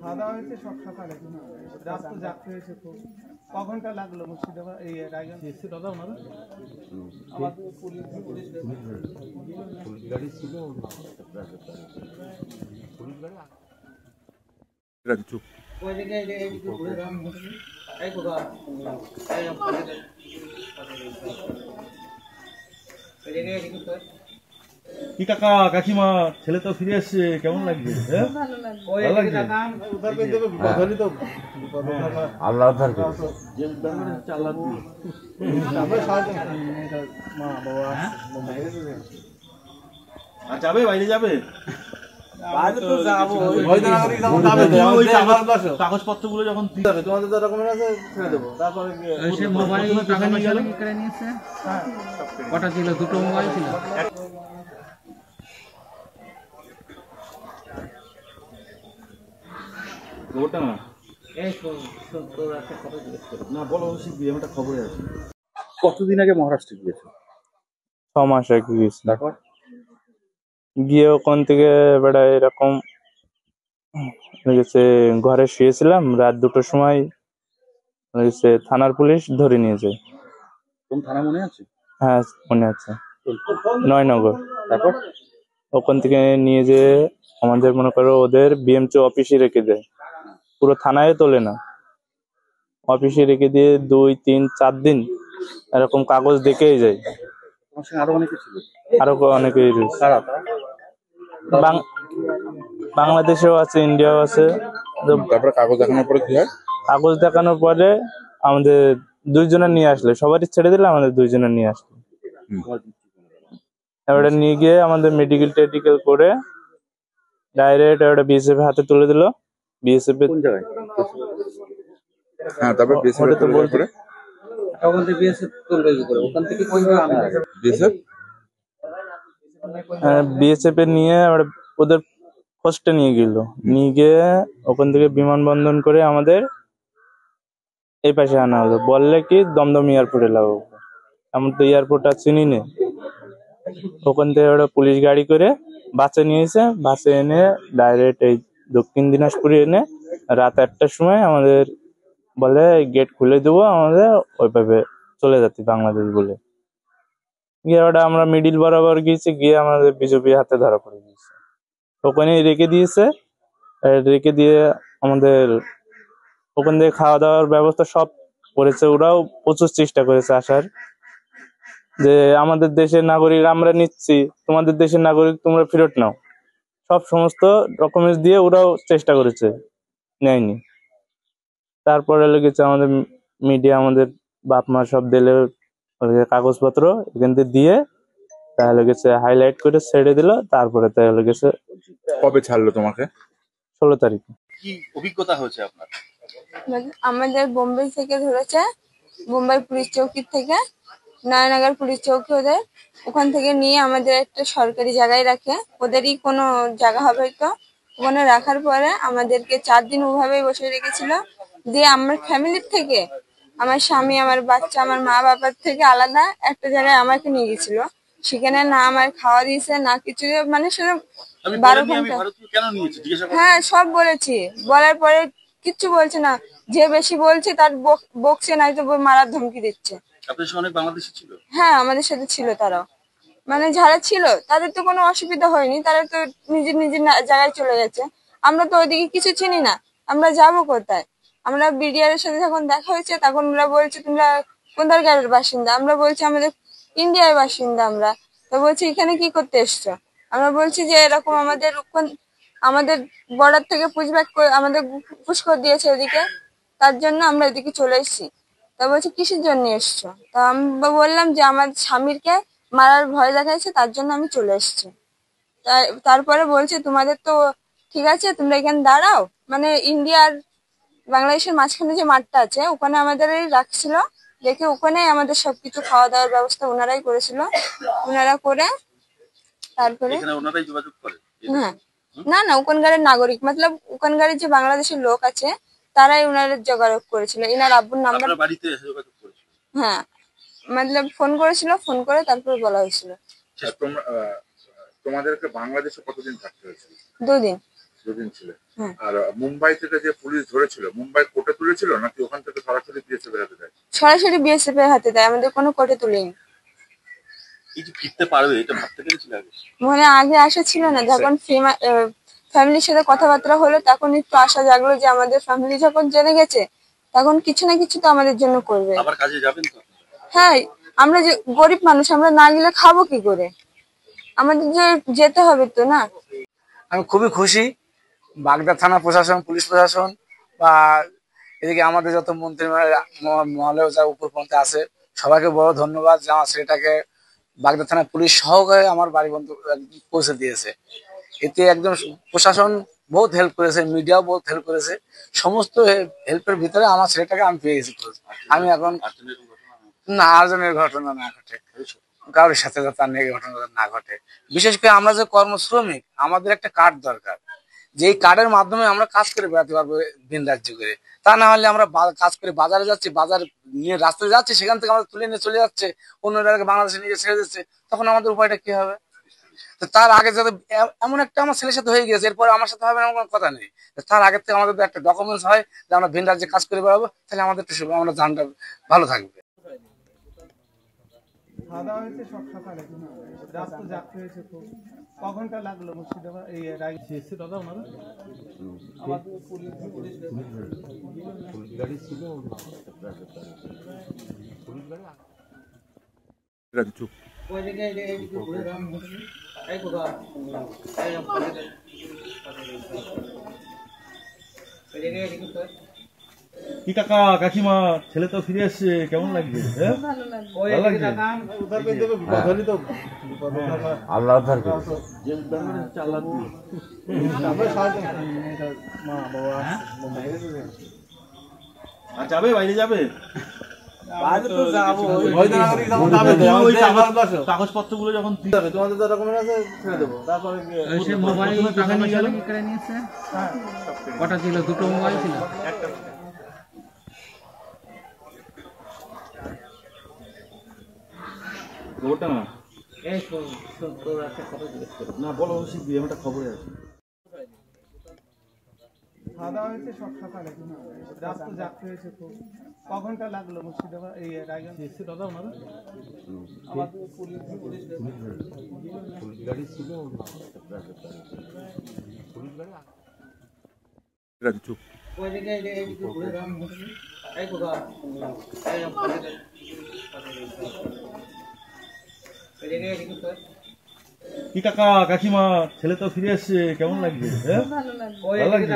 খাওয়া দাওয়া হয়েছে সব সকালে, রাত তো জাগতে হয়েছে খুব। কখনটা লাগলো মুর্শিদাবাদ এই রায়গঞ্জ এসছে দাদা ওনারা? আমাদের পুলিশ গাড়ি ছিল, পুলিশ গাড়ি চুপ কি কাকা কাকিমা ছেলে তো ফিরে আসছে, কেমন লাগছে? আল্লাহ যাবে, বাইরে যাবে, কাগজপত্র গুলো যখন তোমাদের ডকুমেন্ট আছে ছেড়ে দেবো। তারপরে কটা ছিল? দুটো মোবাইল ছিল। না বলো শিখবি, আমি একটা খবরে আছি। কতদিন আগে মহারাষ্ট্রে গিয়েছো? 6 মাস আগে গেছি। তারপর গিয়ে ওখান থেকে বেড়া এরকম গেছে, ঘরে শুয়েছিলাম, রাত 2টোর সময় থানার পুলিশ ধরে নিয়ে যায়। কোন থানা মনে আছে? হ্যাঁ মনে আছে, নয়নগর। তারপর ওখান থেকে নিয়ে যেয়ে আমাদের মনে করো ওদের বিএমচি অফিসে রেখে দেয়, পুরো থানায় তোলে না, অফিসে রেখে দিয়ে 2-3-4 দিন এরকম কাগজ দেখেই যায়। তোমার সঙ্গে আরো অনেকে ছিল? আরো অনেকেই রয়েছে, বাংলাদেশেও আছে, ইন্ডিয়াও আছে। তারপরে কাগজ দেখানোর পরে কি হয়? কাগজ দেখানোর পরে আমাদের 2 জনের নিয়ে আসলে, সবারই ছেড়ে দিলে আমাদের 2 জনের নিয়ে আসলে, এবারে নিয়ে গিয়ে আমাদের মেডিকেল টেডিকেল করে ডাইরেক্ট এবারে বিএসএফ হাতে তুলে দিল। বিএসএফ কোন জায়গায়? হ্যাঁ, তারপর বিএসএফ তো বলতে ওখান থেকে বিএসএফ তুলবে কি করে? ওখান থেকে কিভাবে আনা যায়? বিএসএফ বিএসএফ এ নিয়ে এবারে ওদের পোস্টে নিয়ে গেল, নিয়ে গিয়ে ওখান থেকে বিমানবন্দন করে আমাদের এই পাশে আনা হলো। বললে কি দমদম এয়ারপোর্টে লাগবো, এমন তো এয়ারপোর্ট আর চিনি নেই। ওখান থেকে ওরা পুলিশ গাড়ি করে বাসে নিয়েছে, বাসে এনে ডাইরেক্ট এই দক্ষিণ দিনাজপুরে এনে রাত 1টার সময় আমাদের বলে গেট খুলে দেবো, আমাদের ওইভাবে চলে যাচ্ছি বাংলাদেশ বলে। গিয়ে ওটা আমরা মিডিল বরাবর গিয়েছি, গিয়ে আমাদের বিজেপি হাতে ধরা পড়ে গিয়েছে, ওখানে রেখে দিয়েছে। রেখে দিয়ে আমাদের ওখান থেকে খাওয়া দাওয়ার ব্যবস্থা সব করেছে, ওরাও প্রচুর চেষ্টা করেছে আসার, যে আমাদের দেশের নাগরিক আমরা নিচ্ছি, তোমাদের দেশের নাগরিক তোমরা ফেরত নাও, সব সমস্ত ডকুমেন্টস দিয়ে ওরাও চেষ্টা করেছে, নেয়নি। তারপরে লেগেছে আমাদের মিডিয়া, আমাদের বাপ মা সব দিলে কাগজপত্র এখান থেকে দিয়ে তাহলে গেছে হাইলাইট করে ছেড়ে দিল। তারপরে তাহলে গেছে। কবে ছাড়লো তোমাকে? 16 তারিখে। কি অভিজ্ঞতা হয়েছে আপনার? আমাদের বোম্বে থেকে ধরেছে, বোম্বাই পুলিশ চৌকি থেকে, নয়নগর পুলিশ চৌকি ওদের, ওখান থেকে নিয়ে আমাদের একটা সরকারি জায়গায় রাখে, ওদেরই কোনো জায়গা হবে তো। ওখানে রাখার পরে আমাদেরকে 4 দিন ওভাবেই বসে রেখেছিল। দিয়ে আমার ফ্যামিলির থেকে, আমার স্বামী, আমার বাচ্চা, আমার মা বাবার থেকে আলাদা একটা জায়গায় আমাকে নিয়ে গেছিল। সেখানে না আমার খাওয়া দিয়েছে না কিছু, মানে শুধু 12 ঘন্টা। হ্যাঁ সব বলেছি, বলার পরে কিচ্ছু বলছে না, যে বেশি বলছে তার বকছে, নাই তো মারার ধমকি দিচ্ছে। হ্যাঁ আমাদের সাথে ছিল তারাও, মানে যারা ছিল তাদের তো কোনো অসুবিধা হয়নি, তারা তো নিজের নিজের জায়গায় চলে গেছে। আমরা তো ওইদিকে কিছু চিনি না, আমরা যাবো কোথায়? আমরা বিডিআর এর সাথে যখন দেখা হয়েছে তখন ওরা বলছে তোমরা কোনটার গাড়ির বাসিন্দা, আমরা বলছি আমাদের ইন্ডিয়ার বাসিন্দা। আমরা তো বলছি এখানে কি করতে এসছো? আমরা বলছি যে এরকম আমাদের বর্ডার থেকে পুশব্যাক করে আমাদের পুশ করে দিয়েছে ওদিকে, তার জন্য আমরা এদিকে চলে এসেছি। তা বলছে কিসের জন্য এসছো? তা আমরা বললাম যে আমার স্বামীরকে মারার ভয় দেখাইছে, তার জন্য আমি চলে এসেছি। তারপরে বলছে তোমাদের তো ঠিক আছে, তোমরা এখানে দাঁড়াও, মানে ইন্ডিয়ার বাংলাদেশের মাঝখানে যে মাঠটা আছে ওখানে আমাদের রাখছিল, রেখে ওখানে আমাদের সবকিছু খাওয়া দাওয়ার ব্যবস্থা ওনারাই করেছিল। ওনারা করে তারপরে হ্যাঁ, না না ওখানকারের নাগরিক, মতলব ওখানকার যে বাংলাদেশের লোক আছে তারাই ওনাদের যোগাযোগ করেছিল। এনার আব্বুর নাম্বার, হ্যাঁ মতলব ফোন করেছিল, ফোন করে তারপরে বলা হয়েছিল। তোমাদেরকে বাংলাদেশে কতদিন থাকতে হয়েছিল? 2 দিন। দুদিন ছিল। হ্যাঁ। আর মুম্বাই থেকে যে পুলিশ ধরেছিল, মুম্বাই কোর্টে তুলেছিল নাকি ওখান থেকে সরাসরি বিএসএফ এর হাতে দেয়? সরাসরি বিএসএফ এর হাতে দেয়, আমাদের কোনো কোর্টে তুলেনি। এই যে ফিরতে পারবে এটা ভাবতে পেরেছিল আগে? মানে আগে আশা ছিল না, যখন ফ্যামিলির সাথে কথাবার্তা হলো তখন একটু আশা জাগলো যে আমাদের ফ্যামিলি যখন জেনে গেছে তখন কিছু না কিছু তো আমাদের জন্য করবে। আবার কাজে যাবেন তো? হ্যাঁ, আমরা যে গরিব মানুষ, আমরা না গেলে খাবো কি করে, আমাদের যে যেতে হবে তো না। আমি খুবই খুশি, বাগদা থানা প্রশাসন, পুলিশ প্রশাসন বা এদিকে আমাদের যত মন্ত্রী মহলেও যা উপর পর্যন্ত আছে সবাইকে বড় ধন্যবাদ যে আমার ছেলেটাকে বাগদা থানা পুলিশ সহকারে আমার বাড়ি বন্ধু পৌঁছে দিয়েছে। এতে একদম প্রশাসন বহুত হেল্প করেছে, মিডিয়াও বহুত হেল্প করেছে। সমস্ত হেল্পের ভিতরে আমার ছেলেটাকে আমি পেয়ে গেছি। আমি এখন না, আর্জনের ঘটনা না ঘটে, কারোর সাথে যাতে আর এই ঘটনা না ঘটে। বিশেষ করে আমরা যে কর্মশ্রমিক, আমাদের একটা কার্ড দরকার, যে কার্ডের মাধ্যমে আমরা কাজ করে বেড়াতে পারবো ভিন রাজ্য করে। তা না হলে আমরা কাজ করে বাজারে যাচ্ছি, বাজার নিয়ে রাস্তায় যাচ্ছি, সেখান থেকে আমাদের তুলে নিয়ে চলে যাচ্ছে, অন্য জায়গায় বাংলাদেশে নিয়ে ছেড়ে দিচ্ছে, তখন আমাদের উপায়টা কি হবে? তো তার আগে যাতে এমন একটা আমার ছেলের সাথে হয়ে গেছে, এরপরে আমার সাথে হবে এমন কোনো কথা নেই। তার আগে থেকে আমাদের একটা ডকুমেন্টস হয় যে আমরা ভিন রাজ্যে কাজ করে বেড়াবো, তাহলে আমাদের একটু আমরা জানটা ভালো থাকবে। খাওয়া দাওয়া হয়েছে সব সকালে, রাত তো জাগতে হয়েছে খুব। কখনটা লাগলো মুর্শিদাবাদ এই রায়গঞ্জ এসে দাদা ওনারা আমাদের পুলিশ গাড়ি ছিল, চুপ। কি কাকা কাকিমা, ছেলে তো ফিরে এসছে, কেমন লাগছে? ভালো লাগছে। আল্লাহ উদ্ধার করে। যাবে বাইরে যাবে, কাগজপত্র গুলো যখন তোমাদের তো ডকুমেন্ট আছে, ছেড়ে দেবো। তারপরে কটা ছিল? দুটো মোবাইল ছিল। ওটা না না বলো, শিখবি আমার একটা খবরে আছে। খাওয়া দাওয়া হয়েছে সব সকালে, রাত তো জাগতে হয়েছে খুব। কখনটা লাগলো মুর্শিদাবাদ এই রায়গঞ্জ এসে দাদা ওনারা আমাদের পুলিশ গাড়ি ছিল, চুপ। কি কাকা কাকিমা, ছেলে তো ফিরে এসছে, কেমন লাগছে? ভালো লাগছে।